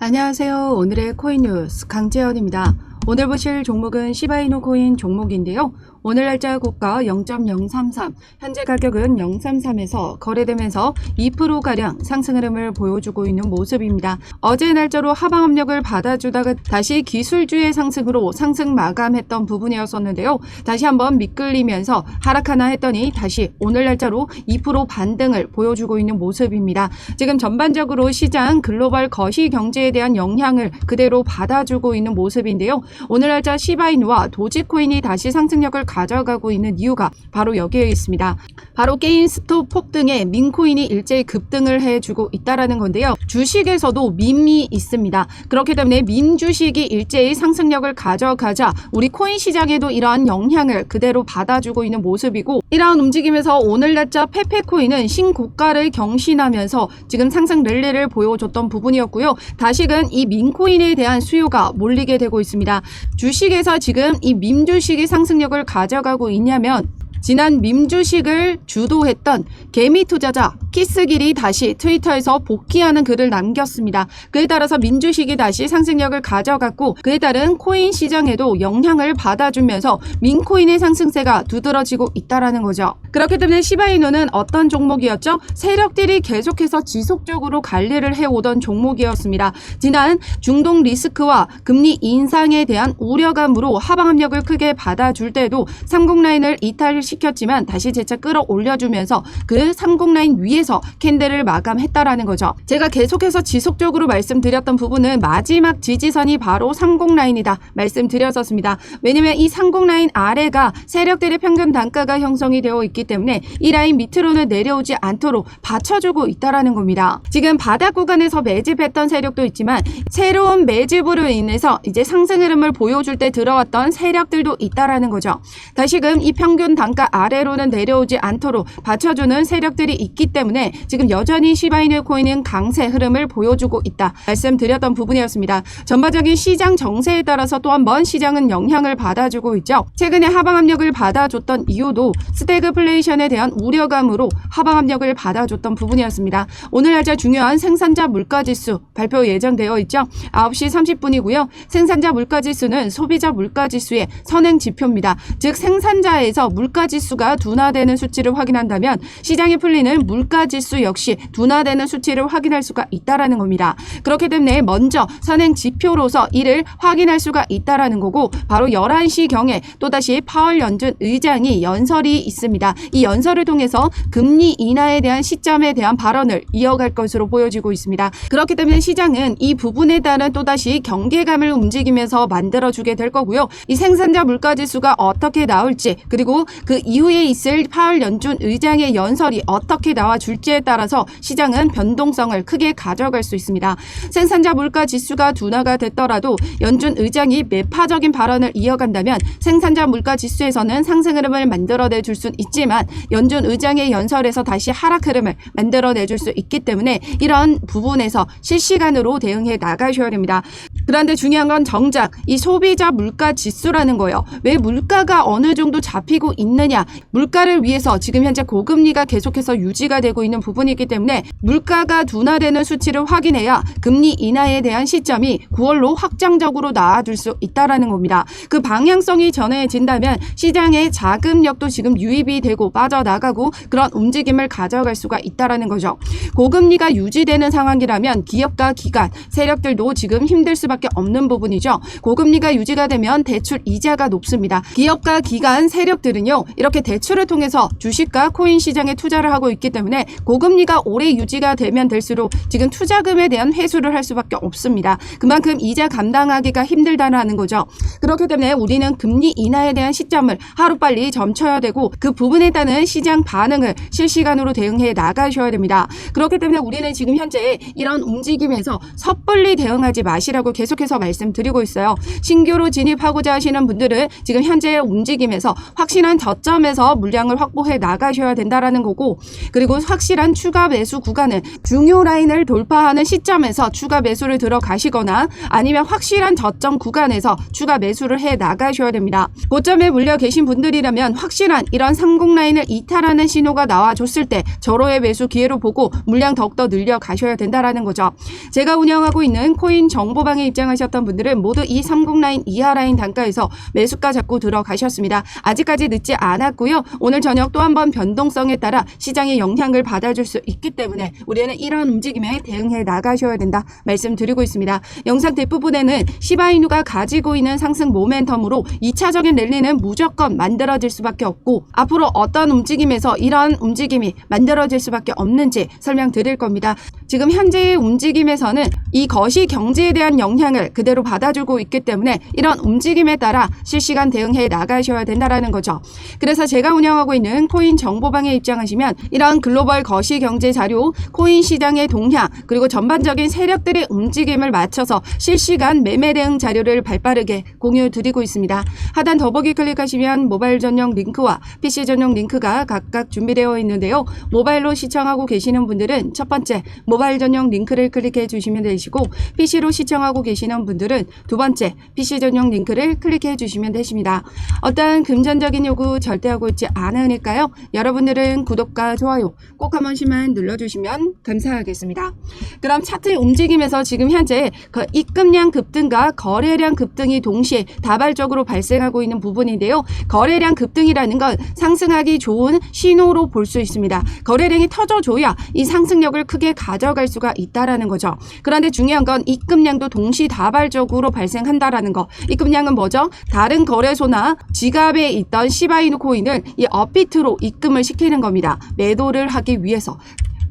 안녕하세요. 오늘의 코인 뉴스 강재현입니다. 오늘 보실 종목은 시바이누 코인 종목인데요. 오늘 날짜 고가 0.033, 현재 가격은 033에서 거래되면서 2%가량 상승 흐름을 보여주고 있는 모습입니다. 어제 날짜로 하방 압력을 받아주다가 다시 기술주의 상승으로 상승 마감했던 부분이었었는데요. 다시 한번 미끌리면서 하락하나 했더니 다시 오늘 날짜로 2% 반등을 보여주고 있는 모습입니다. 지금 전반적으로 시장 글로벌 거시 경제에 대한 영향을 그대로 받아주고 있는 모습인데요. 오늘 날짜 시바이누와 도지코인이 다시 상승력을 가져가고 있는 이유가 바로 여기에 있습니다. 바로 게임스톱 폭등에 민코인이 일제히 급등을 해주고 있다는 건데요. 주식에서도 밈이 있습니다. 그렇기 때문에 밈 주식이 일제히 상승력을 가져가자 우리 코인 시장에도 이러한 영향을 그대로 받아주고 있는 모습이고, 이러한 움직임에서 오늘 날짜 페페코인은 신고가를 경신하면서 지금 상승 랠리를 보여줬던 부분이었고요. 다시금 이 민코인에 대한 수요가 몰리게 되고 있습니다. 주식에서 지금 이 밈 주식이 상승력을 가져가고 있냐면, 지난 밈 주식을 주도했던 개미 투자자 키스길이 다시 트위터에서 복귀하는 글을 남겼습니다. 그에 따라서 민 주식이 다시 상승력을 가져갔고, 그에 따른 코인 시장에도 영향을 받아주면서 민코인의 상승세가 두드러지고 있다는 거죠. 그렇기 때문에 시바이누는 어떤 종목이었죠? 세력들이 계속해서 지속적으로 관리를 해오던 종목이었습니다. 지난 중동 리스크와 금리 인상에 대한 우려감으로 하방 압력을 크게 받아줄 때도 30 라인을 이탈시켰지만 다시 재차 끌어올려주면서 그 30 라인 위에서 캔들을 마감했다라는 거죠. 제가 계속해서 지속적으로 말씀드렸던 부분은 마지막 지지선이 바로 30 라인이다 말씀드렸었습니다. 왜냐면 이 30 라인 아래가 세력들의 평균 단가가 형성이 되어 있기 때문에 이 라인 밑으로는 내려오지 않도록 받쳐주고 있다라는 겁니다. 지금 바닥 구간에서 매집했던 세력도 있지만 새로운 매집으로 인해서 이제 상승 흐름을 보여줄 때 들어왔던 세력들도 있다라는 거죠. 다시금 이 평균 단가 아래로는 내려오지 않도록 받쳐주는 세력들이 있기 때문에 지금 여전히 시바이누 코인은 강세 흐름을 보여주고 있다 말씀드렸던 부분이었습니다. 전반적인 시장 정세에 따라서 또 한 번 시장은 영향을 받아주고 있죠. 최근에 하방 압력을 받아줬던 이유도 스태그플레이션에 대한 우려감으로 하방 압력을 받아줬던 부분이었습니다. 오늘 날짜 중요한 생산자 물가지수 발표 예정되어 있죠. 9시 30분이고요. 생산자 물가지수는 소비자 물가지수의 선행 지표입니다. 즉 생산자에서 물가지수가 둔화되는 수치를 확인한다면 시장에 풀리는 물가지수 역시 둔화되는 수치를 확인할 수가 있다라는 겁니다. 그렇기 때문에 먼저 선행 지표로서 이를 확인할 수가 있다라는 거고, 바로 11시경에 또다시 파월 연준 의장이 연설이 있습니다. 이 연설을 통해서 금리 인하에 대한 시점에 대한 발언을 이어갈 것으로 보여지고 있습니다. 그렇기 때문에 시장은 이 부분에 따른 또다시 경계감을 움직이면서 만들어주게 될 거고요. 이 생산자 물가지수가 어떻게 나올지, 그리고 그 이후에 있을 파월 연준 의장의 연설이 어떻게 나와줄지에 따라서 시장은 변동성을 크게 가져갈 수 있습니다. 생산자 물가지수가 둔화가 됐더라도 연준 의장이 매파적인 발언을 이어간다면 생산자 물가지수에서는 상승 흐름을 만들어내줄 수 있지만 연준 의장의 연설에서 다시 하락 흐름을 만들어내줄 수 있기 때문에 이런 부분에서 실시간으로 대응해 나가셔야 됩니다. 그런데 중요한 건 정작 이 소비자 물가지수라는 거예요. 왜 물가가 어느 정도 잡히고 있느냐, 물가를 위해서 지금 현재 고금리가 계속해서 유지가 되고 있는 부분이기 때문에 물가가 둔화되는 수치를 확인해야 금리 인하에 대한 시점이 9월로 확정적으로 나와줄 수 있다라는 겁니다. 그 방향성이 전해진다면 시장의 자금력도 지금 유입이 되고 빠져나가고 그런 움직임을 가져갈 수가 있다라는 거죠. 고금리가 유지되는 상황이라면 기업과 기관, 세력들도 지금 힘들 수밖에 없는 부분이죠. 고금리가 유지가 되면 대출 이자가 높습니다. 기업과 기관, 세력들은요, 이렇게 대출을 통해서 주식과 코인 시장에 투자를 하고 있기 때문에 고금리가 오래 유지가 되면 될수록 지금 투자금에 대한 회수를 할 수밖에 없습니다. 그만큼 이자 감당하기가 힘들다는 거죠. 그렇기 때문에 우리는 금리 인하에 대한 시점을 하루빨리 점쳐야 되고 그 부분에 따른 시장 반응을 실시간으로 대응해 나가셔야 됩니다. 그렇기 때문에 우리는 지금 현재 이런 움직임에서 섣불리 대응하지 마시라고 계속 계속해서 말씀드리고 있어요. 신규로 진입하고자 하시는 분들은 지금 현재의 움직임에서 확실한 저점에서 물량을 확보해 나가셔야 된다라는 거고, 그리고 확실한 추가 매수 구간은 중요 라인을 돌파하는 시점에서 추가 매수를 들어가시거나 아니면 확실한 저점 구간에서 추가 매수를 해 나가셔야 됩니다. 고점에 물려 계신 분들이라면 확실한 이런 30 라인을 이탈하는 신호가 나와줬을 때 절호의 매수 기회로 보고 물량 더욱더 늘려 가셔야 된다라는 거죠. 제가 운영하고 있는 코인 정보방에 입장하셨던 분들은 모두 이 30 라인 이하 라인 단가에서 매수가 잡고 들어가셨습니다. 아직까지 늦지 않았고요. 오늘 저녁 또 한 번 변동성에 따라 시장의 영향을 받아줄 수 있기 때문에 우리는 이런 움직임에 대응해 나가셔야 된다 말씀드리고 있습니다. 영상 뒷부분에는 시바이누가 가지고 있는 상승 모멘텀으로 2차적인 랠리는 무조건 만들어질 수밖에 없고, 앞으로 어떤 움직임에서 이런 움직임이 만들어질 수밖에 없는지 설명드릴 겁니다. 지금 현재의 움직임에서는 이 거시 경제에 대한 영향을 그대로 받아주고 있기 때문에 이런 움직임에 따라 실시간 대응해 나가셔야 된다라는 거죠. 그래서 제가 운영하고 있는 코인 정보방에 입장하시면 이런 글로벌 거시 경제 자료, 코인 시장의 동향, 그리고 전반적인 세력들의 움직임을 맞춰서 실시간 매매 대응 자료를 발빠르게 공유 드리고 있습니다. 하단 더보기 클릭하시면 모바일 전용 링크와 PC 전용 링크가 각각 준비되어 있는데요. 모바일로 시청하고 계시는 분들은 첫 번째 모바일 전용 링크를 클릭해 주시면 되시고, PC로 시청하고 계시는 분들은 두 번째 PC 전용 링크를 클릭해 주시면 되십니다. 어떠한 금전적인 요구 절대 하고 있지 않으니까요. 여러분들은 구독과 좋아요 꼭 한 번씩만 눌러주시면 감사하겠습니다. 그럼 차트 움직임에서 지금 현재 그 입금량 급등과 거래량 급등이 동시에 다발적으로 발생하고 있는 부분인데요. 거래량 급등이라는 건 상승하기 좋은 신호로 볼 수 있습니다. 거래량이 터져줘야 이 상승력을 크게 가져갈 수가 있다라는 거죠. 그런데 중요한 건 입금량도 동시다발적으로 발생한다라는 거. 입금량은 뭐죠? 다른 거래소나 지갑에 있던 시바이누 코인을 이 업비트로 입금을 시키는 겁니다. 매도를 하기 위해서.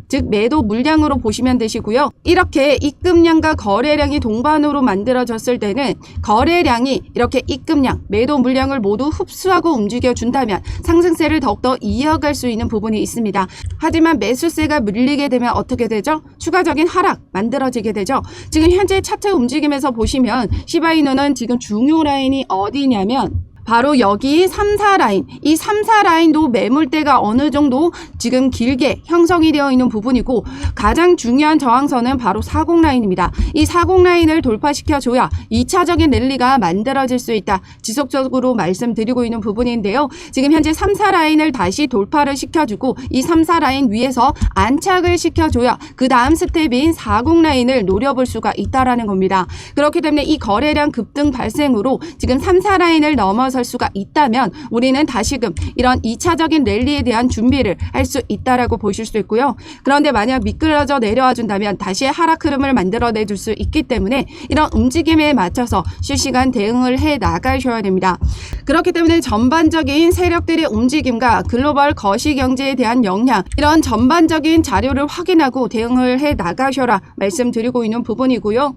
즉 매도 물량으로 보시면 되시고요. 이렇게 입금량과 거래량이 동반으로 만들어졌을 때는 거래량이 이렇게 입금량, 매도 물량을 모두 흡수하고 움직여준다면 상승세를 더욱더 이어갈 수 있는 부분이 있습니다. 하지만 매수세가 물리게 되면 어떻게 되죠? 추가적인 하락 만들어지게 되죠. 지금 현재 차트 움직임에서 보시면 시바이누는 지금 중요 라인이 어디냐면 바로 여기 3, 4라인, 이 3, 4라인도 매물대가 어느 정도 지금 길게 형성이 되어 있는 부분이고, 가장 중요한 저항선은 바로 40라인입니다. 이 40라인을 돌파시켜줘야 2차적인 랠리가 만들어질 수 있다. 지속적으로 말씀드리고 있는 부분인데요. 지금 현재 3, 4라인을 다시 돌파를 시켜주고 이 3, 4라인 위에서 안착을 시켜줘야 그 다음 스텝인 40라인을 노려볼 수가 있다라는 겁니다. 그렇기 때문에 이 거래량 급등 발생으로 지금 3, 4라인을 넘어설 수가 있다면 우리는 다시금 이런 2차적인 랠리에 대한 준비를 할 수 있다라고 보실 수 있고요. 그런데 만약 미끄러져 내려와 준다면 다시 하락 흐름을 만들어내 줄 수 있기 때문에 이런 움직임에 맞춰서 실시간 대응을 해 나가셔야 됩니다. 그렇기 때문에 전반적인 세력들의 움직임과 글로벌 거시 경제에 대한 영향, 이런 전반적인 자료를 확인하고 대응을 해 나가셔라 말씀드리고 있는 부분이고요.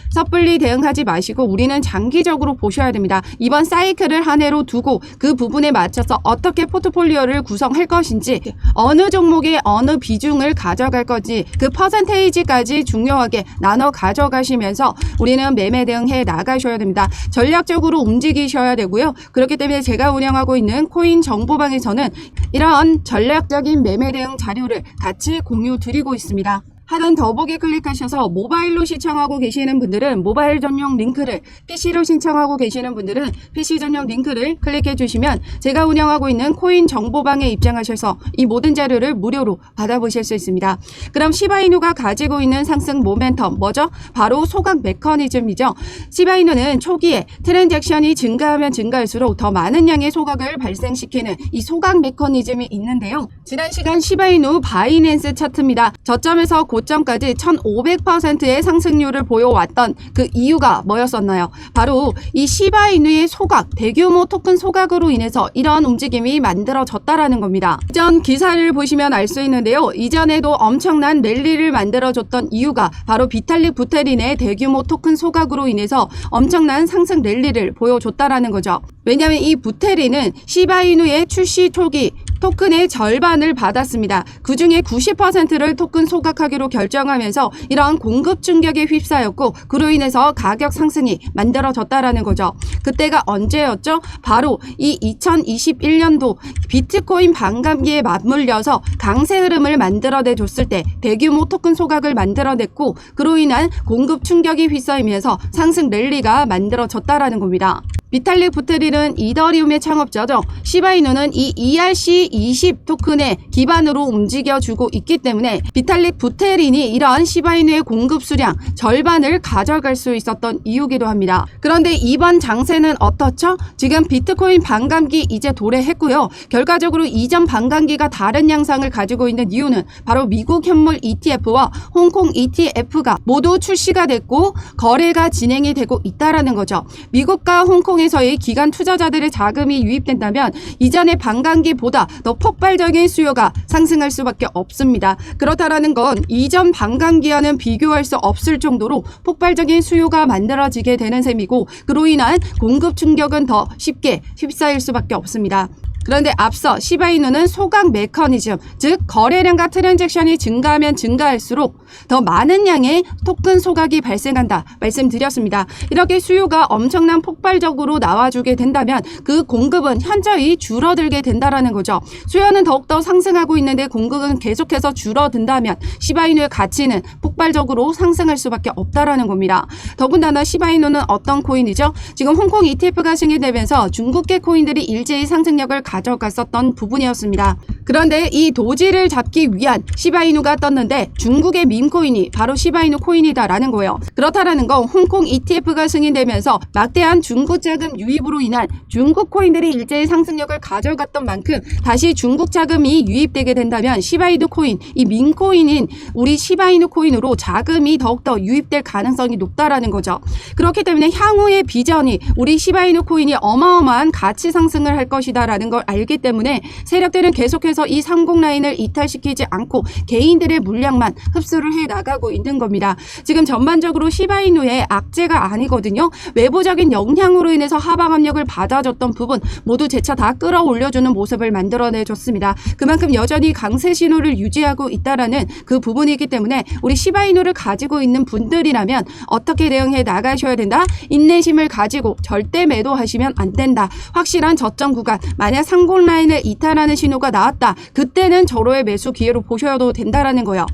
섣불리 대응하지 마시고 우리는 장기적으로 보셔야 됩니다. 이번 사이클을 한 해로 두고 그 부분에 맞춰서 어떻게 포트폴리오를 구성할 것인지, 어느 종목에 어느 비중을 가져갈 건지 그 퍼센테이지까지 중요하게 나눠 가져가시면서 우리는 매매 대응해 나가셔야 됩니다. 전략적으로 움직이셔야 되고요. 그렇기 때문에 제가 운영하고 있는 코인 정보방에서는 이런 전략적인 매매 대응 자료를 같이 공유 드리고 있습니다. 하단 더보기 클릭하셔서 모바일로 시청하고 계시는 분들은 모바일 전용 링크를, PC로 신청하고 계시는 분들은 PC 전용 링크를 클릭해 주시면 제가 운영하고 있는 코인 정보방에 입장하셔서 이 모든 자료를 무료로 받아보실 수 있습니다. 그럼 시바이누가 가지고 있는 상승 모멘텀 뭐죠? 바로 소각 메커니즘이죠. 시바이누는 초기에 트랜잭션이 증가하면 증가할수록 더 많은 양의 소각을 발생시키는 이 소각 메커니즘이 있는데요. 지난 시간 시바이누 바이낸스 차트입니다. 저점에서 고점까지 1500%의 상승률을 보여왔던 그 이유가 뭐였었나요? 바로 이 시바이누의 소각, 대규모 토큰 소각으로 인해서 이런 움직임이 만들어졌다라는 겁니다. 이전 기사를 보시면 알 수 있는데요. 이전에도 엄청난 랠리를 만들어줬던 이유가 바로 비탈릭 부테린의 대규모 토큰 소각으로 인해서 엄청난 상승 랠리를 보여줬다라는 거죠. 왜냐하면 이 부테린은 시바이누의 출시 초기 토큰의 절반을 받았습니다. 그 중에 90%를 토큰 소각하기로 결정하면서 이러한 공급 충격에 휩싸였고 그로 인해서 가격 상승이 만들어졌다라는 거죠. 그때가 언제였죠? 바로 이 2021년도 비트코인 반감기에 맞물려서 강세 흐름을 만들어내줬을 때 대규모 토큰 소각을 만들어냈고 그로 인한 공급 충격이 휩싸이면서 상승 랠리가 만들어졌다라는 겁니다. 비탈릭 부테린은 이더리움의 창업자죠. 시바이누는 이 ERC20 토큰의 기반으로 움직여주고 있기 때문에 비탈릭 부테린이 이러한 시바이누의 공급 수량 절반을 가져갈 수 있었던 이유기도 합니다. 그런데 이번 장세는 어떻죠? 지금 비트코인 반감기 이제 도래했고요. 결과적으로 이전 반감기가 다른 양상을 가지고 있는 이유는 바로 미국 현물 ETF와 홍콩 ETF가 모두 출시가 됐고 거래가 진행이 되고 있다라는 거죠. 미국과 홍콩에서의 기관 투자자들의 자금이 유입된다면 이전의 반감기보다 더 폭발적인 수요가 상승할 수밖에 없습니다. 그렇다라는 건 이전 반감기와는 비교할 수 없을 정도로 폭발적인 수요가 만들어지게 되는 셈이고 그로 인한 공급 충격은 더 쉽게 휩싸일 수밖에 없습니다. 그런데 앞서 시바이누는 소각 메커니즘, 즉 거래량과 트랜잭션이 증가하면 증가할수록 더 많은 양의 토큰 소각이 발생한다 말씀드렸습니다. 이렇게 수요가 엄청난 폭발적으로 나와주게 된다면 그 공급은 현저히 줄어들게 된다라는 거죠. 수요는 더욱더 상승하고 있는데 공급은 계속해서 줄어든다면 시바이누의 가치는 폭발적으로 상승할 수밖에 없다라는 겁니다. 더군다나 시바이누는 어떤 코인이죠? 지금 홍콩 ETF가 승인되면서 중국계 코인들이 일제히 상승력을 가져갔었던 부분이었습니다. 그런데 이 도지를 잡기 위한 시바이누가 떴는데 중국의 밈코인이 바로 시바이누 코인이다라는 거예요. 그렇다라는 건 홍콩 ETF가 승인되면서 막대한 중국 자금 유입으로 인한 중국 코인들이 일제히 상승력을 가져갔던 만큼 다시 중국 자금이 유입되게 된다면 시바이누 코인, 이 밈코인인 우리 시바이누 코인으로 자금이 더욱더 유입될 가능성이 높다라는 거죠. 그렇기 때문에 향후의 비전이 우리 시바이누 코인이 어마어마한 가치 상승을 할 것이다라는 걸 알기 때문에 세력들은 계속해서 이 상공 라인을 이탈시키지 않고 개인들의 물량만 흡수를 해 나가고 있는 겁니다. 지금 전반적으로 시바이누의 악재가 아니거든요. 외부적인 영향으로 인해서 하방 압력을 받아줬던 부분 모두 재차 다 끌어올려주는 모습을 만들어내줬습니다. 그만큼 여전히 강세 신호를 유지하고 있다라는 그 부분이기 때문에 우리 시바이누를 가지고 있는 분들이라면 어떻게 대응해 나가셔야 된다? 인내심을 가지고 절대 매도하시면 안 된다. 확실한 저점 구간, 만약 상공 라인을 이탈하는 신호가 나왔다. 그때는 저로의 매수 기회로 보셔도 된다라는 거예요.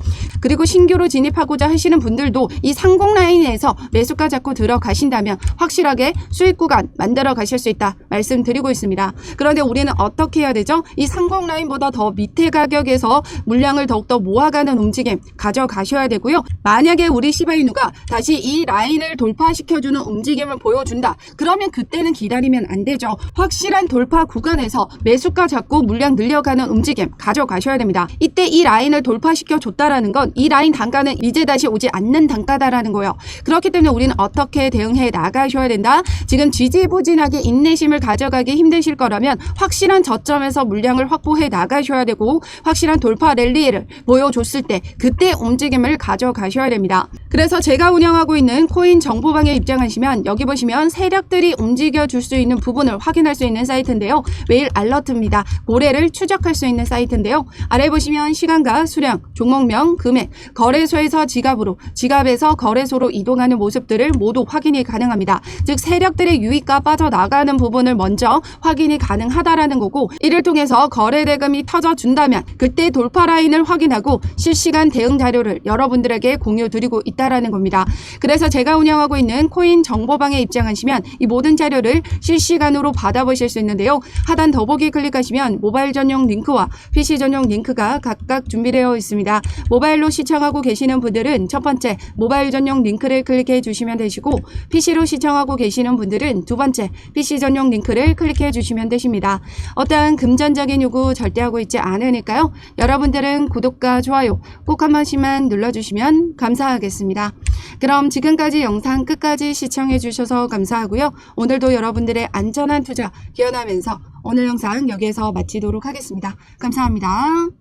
그리고 신규로 진입하고자 하시는 분들도 이 상공 라인에서 매수가 잡고 들어가신다면 확실하게 수익 구간 만들어 가실 수 있다 말씀드리고 있습니다. 그런데 우리는 어떻게 해야 되죠? 이 상공 라인보다 더 밑에 가격에서 물량을 더욱더 모아가는 움직임 가져가셔야 되고요. 만약에 우리 시바이누가 다시 이 라인을 돌파시켜주는 움직임을 보여준다. 그러면 그때는 기다리면 안 되죠. 확실한 돌파 구간에서 매수가 잡고 물량 늘려가는 움직임 가져가셔야 됩니다. 이때 이 라인을 돌파시켜 줬다라는 건 이 라인 단가는 이제 다시 오지 않는 단가다라는 거예요. 그렇기 때문에 우리는 어떻게 대응해 나가셔야 된다? 지금 지지부진하게 인내심을 가져가기 힘드실 거라면 확실한 저점에서 물량을 확보해 나가셔야 되고 확실한 돌파 랠리를 보여줬을 때 그때 움직임을 가져가셔야 됩니다. 그래서 제가 운영하고 있는 코인 정보방에 입장하시면 여기 보시면 세력들이 움직여 줄 수 있는 부분을 확인할 수 있는 사이트인데요. 매일 알러트입니다. 고래를 추적할 수 있는 사이트인데요. 아래 보시면 시간과 수량, 종목명, 금액, 거래소에서 지갑으로, 지갑에서 거래소로 이동하는 모습들을 모두 확인이 가능합니다. 즉 세력들의 유입과 빠져나가는 부분을 먼저 확인이 가능하다라는 거고 이를 통해서 거래 대금이 터져준다면 그때 돌파 라인을 확인하고 실시간 대응 자료를 여러분들에게 공유 드리고 있다라는 겁니다. 그래서 제가 운영하고 있는 코인 정보방에 입장하시면 이 모든 자료를 실시간으로 받아보실 수 있는데요. 하단 더보기 클릭하시면 모바일 전용 링크와 PC 전용 링크가 각각 준비되어 있습니다. 모바일로 시청하고 계시는 분들은 첫 번째 모바일 전용 링크를 클릭해 주시면 되시고 PC로 시청하고 계시는 분들은 두 번째 PC 전용 링크를 클릭해 주시면 되십니다. 어떠한 금전적인 요구 절대 하고 있지 않으니까요. 여러분들은 구독과 좋아요 꼭 한 번씩만 눌러주시면 감사하겠습니다. 그럼 지금까지 영상 끝까지 시청해 주셔서 감사하고요. 오늘도 여러분들의 안전한 투자 기원하면서 오늘 영상 여기에서 마치도록 하겠습니다. 감사합니다.